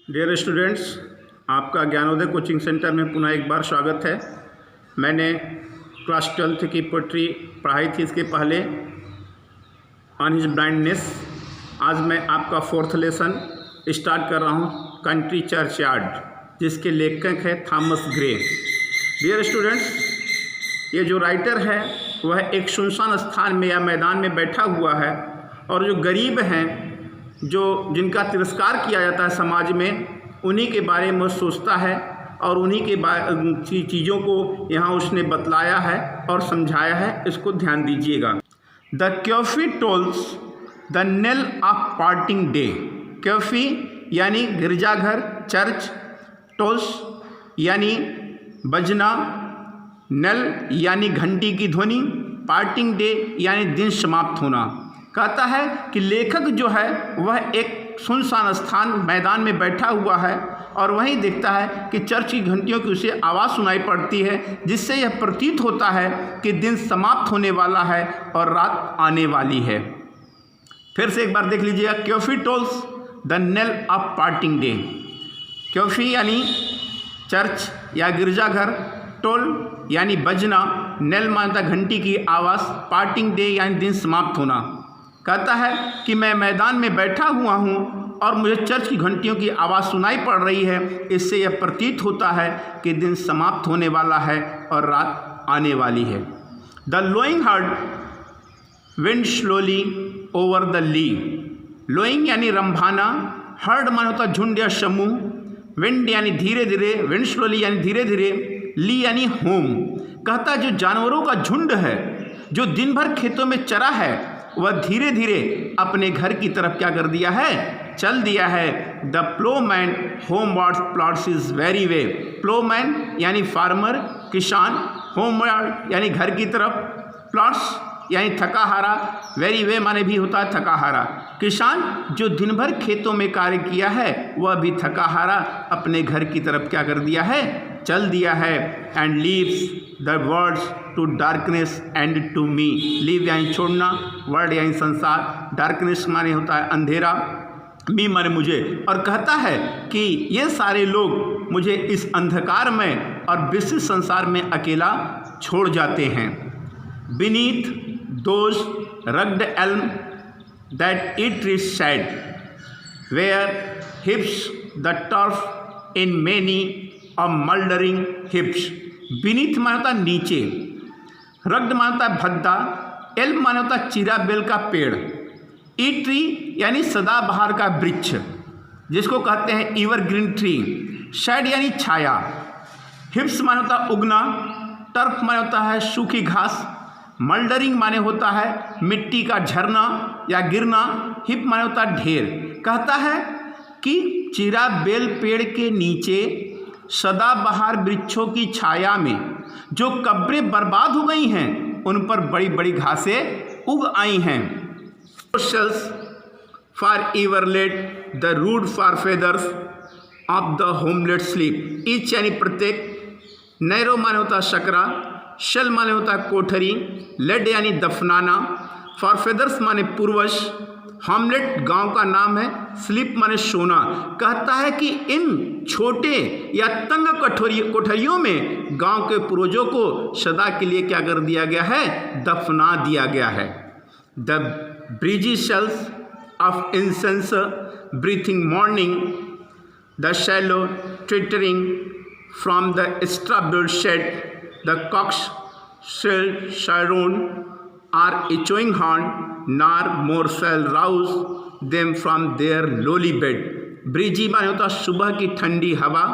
Dear students, आपका Gyanodaya coaching centre में पुनः एक बार स्वागत है। मैंने क्लास 12th की पोइट्री पढ़ाई थी इसके पहले, ऑन हिज ब्लाइंडनेस। आज मैं आपका 4th लेसन स्टार्ट कर रहा हूँ, कंट्री चर्चयार्ड, जिसके लेखक है थॉमस ग्रे। डियर स्टूडेंट्स, ये जो राइटर है वह एक सुनसान स्थान में या मैदान में बैठा हुआ है और जो गरीब हैं, जो जिनका तिरस्कार किया जाता है समाज में, उन्हीं के बारे में सोचता है और उन्हीं के चीज़ों को यहाँ उसने बतलाया है और समझाया है। इसको ध्यान दीजिएगा। The curfew tolls the knell of parting day. Curfew यानी गिरजाघर, चर्च, टोल्स यानी बजना, नेल यानी घंटी की ध्वनि, पार्टिंग डे यानी दिन समाप्त होना। कहता है कि लेखक जो है वह एक सुनसान स्थान मैदान में बैठा हुआ है और वहीं देखता है कि चर्च की घंटियों की उसे आवाज़ सुनाई पड़ती है, जिससे यह प्रतीत होता है कि दिन समाप्त होने वाला है और रात आने वाली है। फिर से एक बार देख लीजिएगा। Curfew tolls the knell of parting day. Curfew यानी चर्च या गिरजाघर, टोल यानी बजना, नेल मानता घंटी की आवाज़, पार्टिंग डे यानी दिन समाप्त होना। कहता है कि मैं मैदान में बैठा हुआ हूँ और मुझे चर्च की घंटियों की आवाज़ सुनाई पड़ रही है। इससे यह प्रतीत होता है कि दिन समाप्त होने वाला है और रात आने वाली है। The lowing herd wind slowly over the lea. Lowing यानी रंभाना, हर्ड माना होता झुंड या समूह, विंड यानी धीरे धीरे, विंड स्लोली यानी धीरे धीरे, ली यानी होम। कहता जो जानवरों का झुंड है जो दिन भर खेतों में चरा है, वह धीरे धीरे अपने घर की तरफ क्या कर दिया है, चल दिया है। The Plowman homeward plots is very way. Ploughman यानी फार्मर, किसान, होमवर्ड यानी घर की तरफ, प्लॉट्स यानी थकाहारा, वेरी वे माने भी होता है थकाहारा। किसान जो दिन भर खेतों में कार्य किया है वह भी थकाहारा अपने घर की तरफ क्या कर दिया है, चल दिया है। And leaves the words to darkness and to me. Leave यानी छोड़ना, वर्ड यानी संसार, डार्कनेस माने होता है अंधेरा, मी माने मुझे। और कहता है कि ये सारे लोग मुझे इस अंधकार में और विश्व संसार में अकेला छोड़ जाते हैं। Beneath those rugged elm that it is sad where heaps the turf in many a mouldering heaps. Beneath मानता नीचे, रग्ड मानता भद्दा, एल्म मानता चिरा बेल का पेड़, ई ट्री यानी सदाबहार का वृक्ष जिसको कहते हैं एवरग्रीन ट्री, शैड यानी छाया, हिप्स माने होता उगना, टर्फ माने होता है सूखी घास, मल्डरिंग माने होता है मिट्टी का झरना या गिरना, हिप माने होता है ढेर। कहता है कि चिरा बेल पेड़ के नीचे सदाबहार वृक्षों की छाया में जो कब्रें बर्बाद हो गई हैं, उन पर बड़ी बड़ी घासें उग आई हैं। For ever laid the rude forefathers of the hamlet sleep. Each यानी प्रत्येक, नैरो माने होता शकरा, शल माने होता है कोठरी, लेड यानी दफनाना, फॉर फेदर्स माने पूर्वज, हामलेट गांव का नाम है, स्लीप माने सोना। कहता है कि इन छोटे या तंग कोठरियों में गांव के पूर्वजों को सदा के लिए क्या कर दिया गया है, दफना दिया गया है। The breezy shells of incense breathing morning, the swallow twittering from the strawberry shed, the cocks shall Sharon are echoing horn, nor more shall rouse them from their lowly bed। Breezy माने होता सुबह की ठंडी हवा,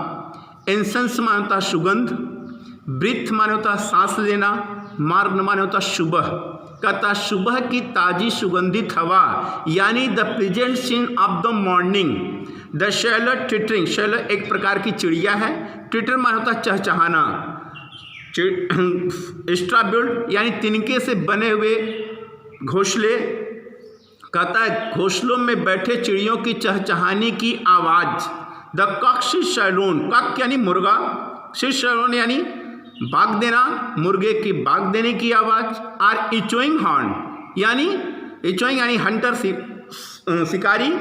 incense माने होता सुगंध, breathe माने होता सांस लेना, मार्न माने होता सुबह। कहता सुबह की ताज़ी सुगंधित हवा यानी the pleasant scene of the morning. The swallow twittering, swallow एक प्रकार की चिड़िया है, ट्विटर माने होता चहचहाना, स्ट्राबिल्ड यानी तिनके से बने हुए घोंसले। कहता है घोंसलों में बैठे चिड़ियों की चहचहाने की आवाज़। द कॉक शैलोन, कॉक यानी मुर्गा, शैलोन यानी बाग देना, मुर्गे की बाग देने की आवाज़। आर इचोइंग हॉर्न यानी इचोइंग यानी हंटर शिकारी,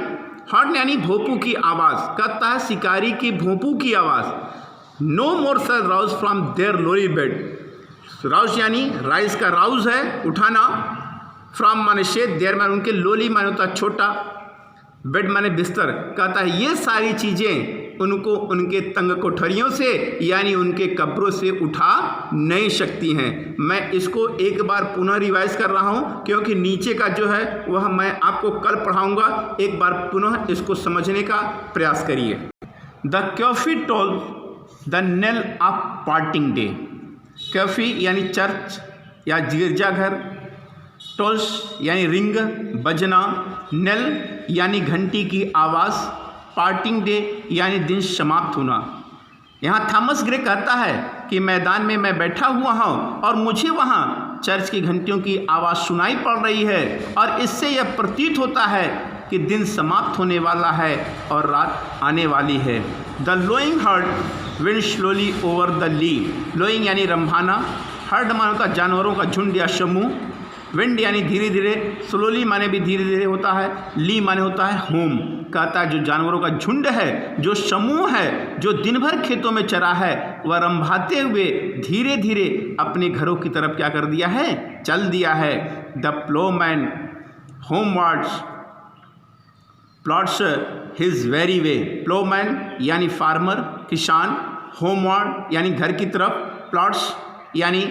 हॉर्न यानी भोंपू की आवाज़, कहता है शिकारी की भोंपू की आवाज़। No more shall rouse from their lowly bed, rouse यानी राइज का राउज है उठाना, फ्रॉम माने शेद, देयर माने उनके, लोली माने होता छोटा, बेड माने बिस्तर। कहता है ये सारी चीज़ें उनको उनके तंग कोठरियों से यानी उनके कब्रों से उठा नहीं सकती हैं। मैं इसको एक बार पुनः रिवाइज कर रहा हूँ क्योंकि नीचे का जो है वह मैं आपको कल पढ़ाऊँगा। एक बार पुनः इसको समझने का प्रयास करिए। The curfew told the knell of parting day, curfew यानी चर्च या गिरजाघर, टोल्स यानी रिंग बजना, नेल यानी घंटी की आवाज़, पार्टिंग डे यानी दिन समाप्त होना। यहाँ थॉमस ग्रे कहता है कि मैदान में मैं बैठा हुआ हूँ और मुझे वहाँ चर्च की घंटियों की आवाज़ सुनाई पड़ रही है और इससे यह प्रतीत होता है कि दिन समाप्त होने वाला है और रात आने वाली है। The lowing herd wind slowly over the lea, lowing यानी रंभाना, हर्ड माने होता जानवरों का झुंड या समूह, विंड यानी धीरे धीरे, स्लोली माने भी धीरे धीरे होता है, ली माने होता है होम। कहता है जो जानवरों का झुंड है, जो समूह है, जो दिन भर खेतों में चरा है, वह रंभाते हुए धीरे धीरे अपने घरों की तरफ क्या कर दिया है, चल दिया है। The ploughman homewards plods his weary way, ploughman यानी फार्मर किसान, होमवर्ड यानी घर की तरफ, प्लॉट्स यानी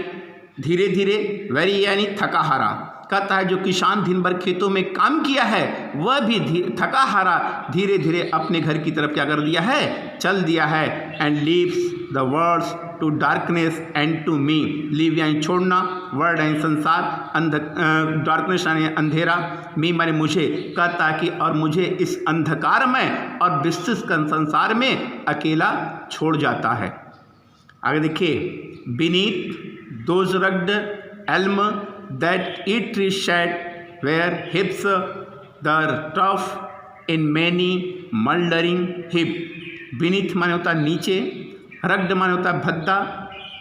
धीरे धीरे, वेरी यानी थका हारा। कहता है जो किसान दिन भर खेतों में काम किया है वह भी थका हारा धीरे धीरे अपने घर की तरफ क्या कर दिया है, चल दिया है। And leaves the words to darkness and to me, leave यानी छोड़ना, वर्ड यानी संसार, डार्कनेस यानी अंधेरा, मी माने मुझे। कहता कि और मुझे इस अंधकार में और विस्तृत संसार में अकेला छोड़ जाता है। आगे देखिए, beneath those rugged elm that each tree shed where hips the tough in many mouldering heap, beneath माने होता नीचे, rugged माने होता भद्दा,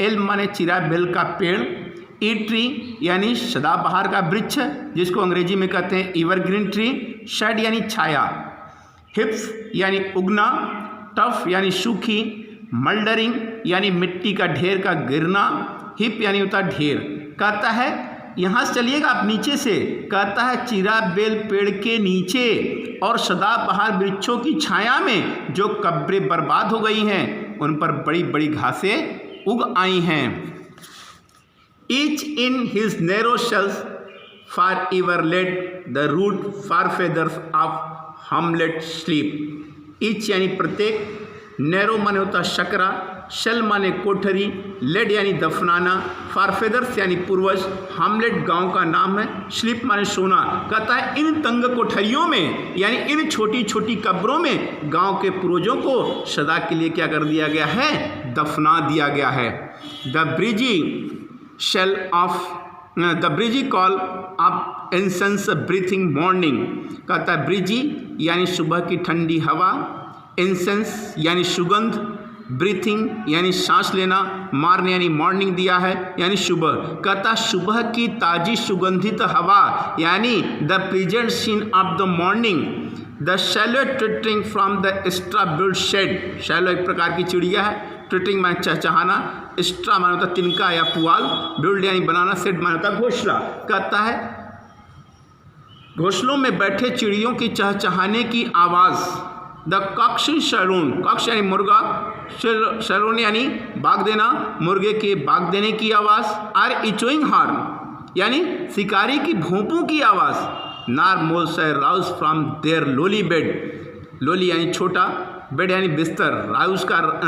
elm माने चिरा बेल का पेड़, each tree यानी सदाबहार का वृक्ष जिसको अंग्रेजी में कहते हैं एवरग्रीन ट्री, शेड यानी छाया, हिप्स यानी उगना, टफ यानी सूखी, मल्डरिंग यानी मिट्टी का ढेर का गिरना, हिप यानी होता ढेर। कहता है यहाँ से चलिएगा आप नीचे से, कहता है चिरा बेल पेड़ के नीचे और सदाबहार वृक्षों की छाया में जो कब्रें बर्बाद हो गई हैं उन पर बड़ी बड़ी घासें उग आई हैं। Each in his narrow cells for ever laid the rude forefathers of hamlet sleep, each यानी प्रत्येक, नैरो माने होता शकरा, शेल माने कोठरी, लेड यानी दफनाना, फारफेदर्स यानी पूर्वज, हामलेट गांव का नाम है, स्लीप माने सोना। कहता है इन तंग कोठरियों में यानी इन छोटी छोटी कब्रों में गांव के पूर्वजों को सदा के लिए क्या कर दिया गया है, दफना दिया गया है। The breezy call of incense breathing morning, कहता है ब्रिजी यानी सुबह की ठंडी हवा, इंसेंस यानी सुगंध, ब्रीथिंग यानी सांस लेना, मारने यानी मॉर्निंग दिया है यानी सुबह। कहता सुबह की ताज़ी सुगंधित हवा यानी the pleasant scene of the morning, the swallow twittering from the extra build shed, swallow एक प्रकार की चिड़िया है, ट्विटरिंग माने चहचहाना, एक्स्ट्रा माने होता तिनका या पुआल, बिल्ड यानी बनाना, शेड माने होता घोंसला। कहता है घोंसलों में बैठे चिड़ियों की चहचहाने की आवाज़, द कॉक्स शैलोन, कॉक्स यानी मुर्गा, शैलोन यानी बाग देना, मुर्गे के बाग देने की आवाज़, आर इचोइंग हॉर्न यानी शिकारी की भोंपों की आवाज़, no more shall rouse from their lowly bed, lowly यानी छोटा, बेड यानी बिस्तर,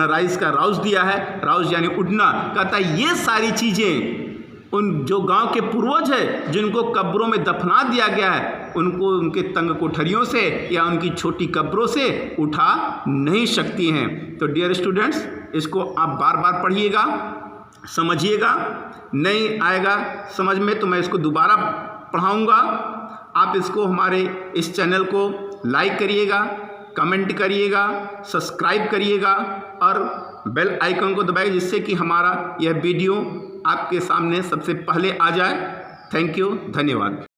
राइस का राउज दिया है, राउज यानी उड़ना। कहता है ये सारी चीज़ें उन जो गांव के पूर्वज है जिनको कब्रों में दफना दिया गया है उनको उनके तंग कोठरियों से या उनकी छोटी कब्रों से उठा नहीं सकती हैं। तो डियर स्टूडेंट्स, इसको आप बार बार पढ़िएगा, समझिएगा, नहीं आएगा समझ में तो मैं इसको दोबारा पढ़ाऊँगा। आप इसको हमारे इस चैनल को लाइक करिएगा, कमेंट करिएगा, सब्सक्राइब करिएगा और बेल आइकन को दबाइए जिससे कि हमारा यह वीडियो आपके सामने सबसे पहले आ जाए। थैंक यू, धन्यवाद।